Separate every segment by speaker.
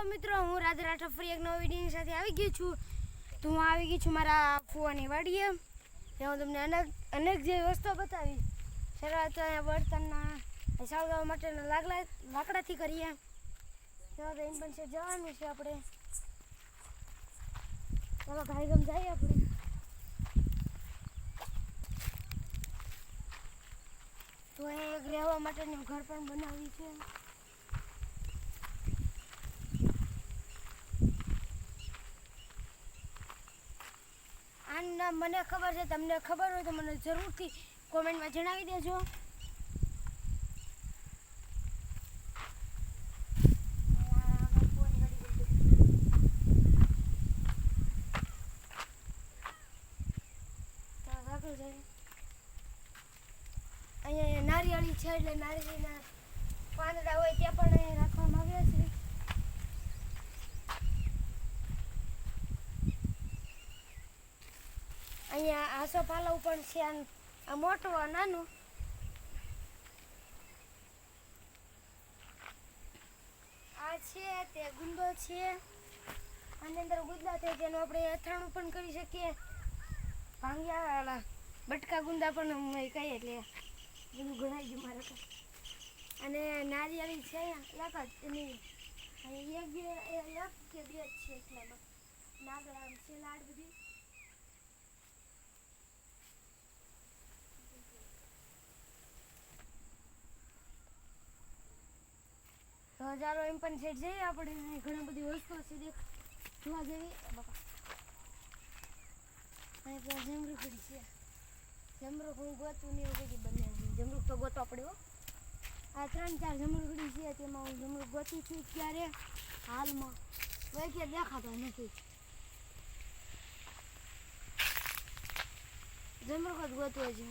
Speaker 1: મિત્રો હું રાધે રાઠોડ ફરી એક નવા વિડીયોની સાથે આવી ગઈ છું. તો હું આવી ગઈ છું મારા ફુવાની વાડીએ. ત્યાં હું તમને અનેક જેવી વસ્તુઓ બતાવીશ. શરૂઆત અહીંયા બળતણના સળગાવવા માટેના લાકડાથી કરીએ. તો એમ પણ છે જવાનું છે આપણે. ચાલો ગાયગમ જઈએ આપણે. તો અહીંયા એક રહેવા માટેનું ઘર પણ બનાવ્યું છે. આના મને ખબર છે, તમને ખબર હોય તો મને જરૂરથી કોમેન્ટમાં જણાવી દેજો. અહીંયા નારિયેળી છે એટલે નારિયેળીના પાંદડા હોય ત્યાં પણ અહીંયા રાખવામાં આવ્યા છે. અહીંયા આસોપાલવ પણ છે, આ મોટું આ નાનું. આ છે તે ગુંદો છે. આની અંદર ગુંદા છે જેનું આપણે અથાણું પણ કરી શકીએ. ભાંગ્યા બટકા ગુંદા પણ કહીએ એટલે બધું ગણાઈ ગયું મારે તો. અને નારિયેળી છે અહીંયા એની એક કે બે જ છે એટલામાં. નાગડા છે લાડ બધી. તો ચાલો એમ પણ સેટ જઈએ આપણે. ઘણી બધી વસ્તુઓ છે જોવા જેવી. બાપા અહીં પેલા જમરૂક છે. જમરૂક હું ગોતું નહીં એવું બધી બને. જમરૂક તો ગોતવા પડ્યો. આ 3-4 જમરૂકડી છે તેમાં હું જમરૂક ગોતી છું ત્યારે હાલમાં વૈકે દેખાતા નથી. જમરૂક જ ગોતવા છે.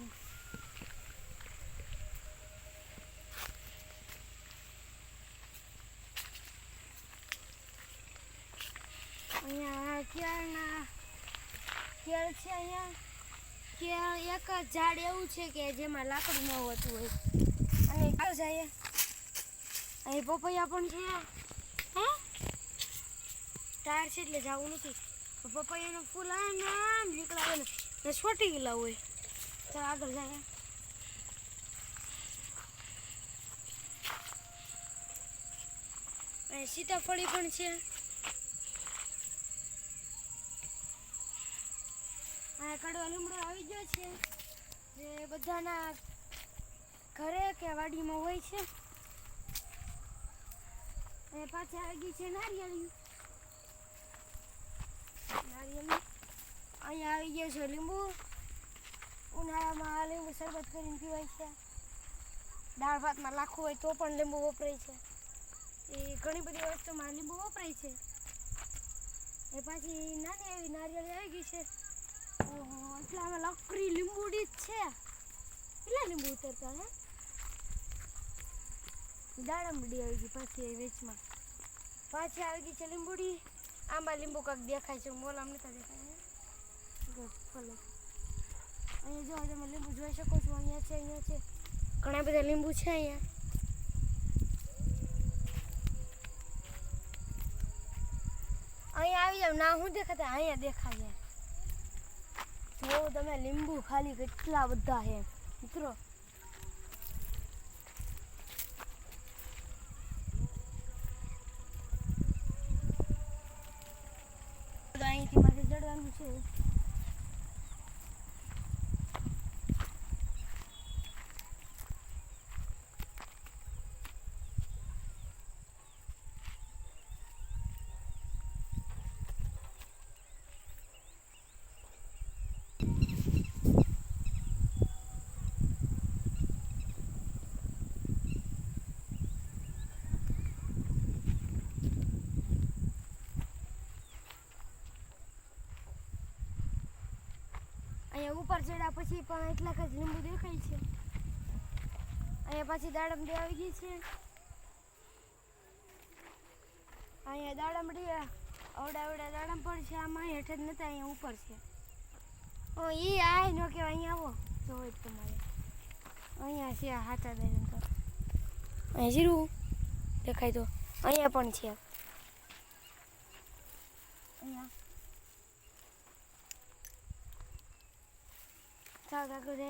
Speaker 1: અહીંયા કેળ છે. અહીંયા કેળ એક ઝાડ એવું છે કે જેમાં લાકડું ન હોતું હોય. અને ચાલ જાય અહીં પપૈયા પણ છે. ટાયર છે એટલે જવું નથી. પપૈયાનું ફૂલ આમ નીકળાવે ને છોટી ગયેલા હોય. ચાલ આગળ જાય. અહીં સીતાફળી પણ છે. આ કડવા લીમડો આવી ગયો છે જે બધાના ઘરે કે વાડીમાં હોય છે. અને પાછી આવી ગઈ છે નારિયેળી. અહીંયા આવી ગયો છે લીંબુ. ઉનાળામાં આ લીંબુ શરબત કરીને પીવાય છે. દાળ ભાતમાં નાખવું હોય તો પણ લીંબુ વપરાય છે. એ ઘણી બધી વસ્તુમાં લીંબુ વપરાય છે. એ પાછી નાની એવી નારિયેળી આવી ગઈ છે. એટલે આમાં લકડી લીંબુડી જ છે. કેટલા લીંબુ ઉતરતા હે. દાડમડી આવી ગઈ પાછી વેચમાં. પાછી આવી ગઈ છે લીંબુડી. આમાં લીંબુ કાંક દેખાય છે. મોલામ નતા દેખાય. અહીંયા જો તમે લીંબુ જોઈ શકો છો. અહીંયા છે ઘણા બધા લીંબુ છે. અહીંયા આવી જાવ ના હું દેખાતા અહીંયા દેખાય. જો તમે લીંબુ ખાલી કેટલા બધા છે મિત્રો. અહીંથી મારે ચડવાનું છે. અહીંયા ઉપર ચડ્યા પછી પણ એટલાક જ લીંબુ દેખાય છે. અહીંયા પાછી દાડમડી આવી ગઈ છે. અહીંયા દાડમડી અવડા દાડમ પણ છે. આમાં હેઠ જ નતા, અહીંયા ઉપર છે. ઓ એ આ ન કહેવાય. અહીંયા આવો જો હોય તમારે. અહીંયા છે હાથા દાડમ. તો અહીંયા જીરું દેખાય. તો અહીંયા પણ છે. અહીંયા ચાલ આગળ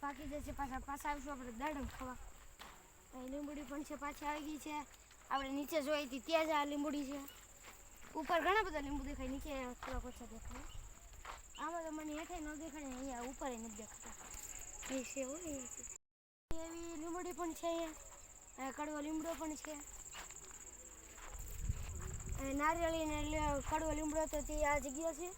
Speaker 1: પાકી જશે પાછા આવીશું આપણે દાડમ ખાવા. અહીં લીંબુડી પણ છે, પાછી આવી ગઈ છે. આપણે નીચે જોઈ હતી ત્યાં જ આ લીંબુડી છે. ઉપર ઘણા બધા લીંબુ દેખાય, નીચે થોડાક ઓછા દેખાય. આમાં તો મને હેઠે ન દેખાય, અહીંયા ઉપર નથી દેખાતા. એ છે હોય એવી લીંબુડી પણ છે અહીંયા, કડવો લીમડો પણ છે. નારિયેળી ને કડવો લીમડો તો તે આ જગ્યા છે.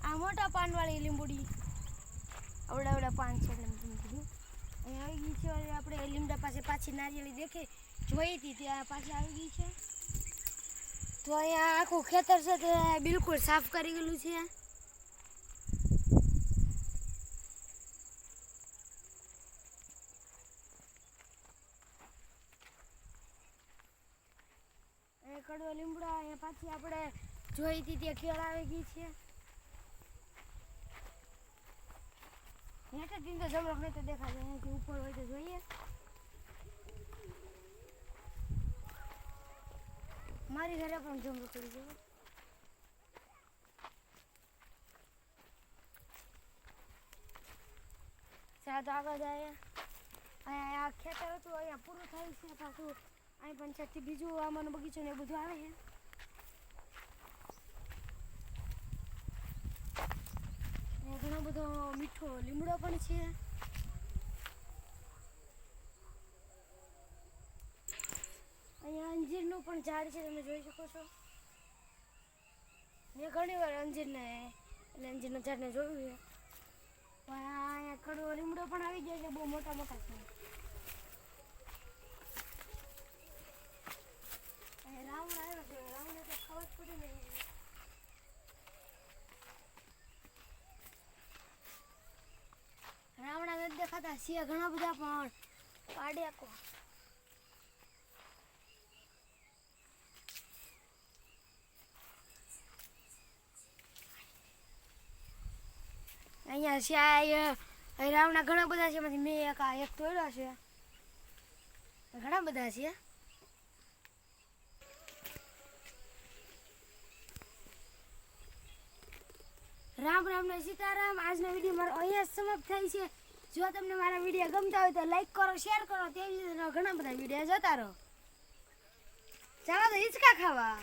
Speaker 1: આ મોટા પાનવાળી લીંબુડી, અવડા પાન છે એટલે મેં કીધું. અહીંયા આવી ગઈ છે. આપણે લીમડા પાસે પાછી નારિયેળી દેખે જોઈ હતી ત્યાં પાછી આવી ગઈ છે. તો અહીંયા આખું ખેતર છે તે બિલકુલ સાફ કરી ગયેલું છે. કડવા લીમડા અહીંયા પાછી આપણે જોઈ હતી ત્યાં કેળ આવી ગઈ છે. હેઠે દિન તો જમણક નહીં તો દેખાય, અહીંયાથી ઉપર હોય તો જોઈએ. મારી ઘરે પણ જમણક કરી જવું. ચાલો આગળ જાય. અહીંયા આ ખેતર હતું, અહીંયા પૂરું થાય છે પાછું. અહીં પણ છેકથી બીજું આમાંનો બગીચો ને એ બધું આવે છે. ઘણો બધો મીઠો લીમડો પણ છે. અહીંયા અંજીરનું પણ ઝાડ છે, તમે જોઈ શકો છો. મેં ઘણી વાર અંજીરના ઝાડને જોયું છે. અહીંયા કડવો લીમડો પણ આવી ગયા છે, બહુ મોટા મોટા છે. રાવણ આવ્યો છે, રાવણ તો ખાવા જ પડે ને. રાવણા નથી દેખાતા, સિંહ ઘણા બધા પણ પાડ્યા. અહીંયા સિંહ રાવણા ઘણા બધા છે, એમાંથી મેં એક તોડ્યો છે. ઘણા બધા છે. રામ રામ ને સીતારામ. આજનો વિડીયો મારો અહીંયા સમાપ્ત થાય છે. જો તમને મારા વિડીયો ગમતા હોય તો લાઈક કરો, શેર કરો. તેવી રીતે ઘણા બધા વિડીયો જોતા રહો. ચાલો તો હિંચકા ખાવા.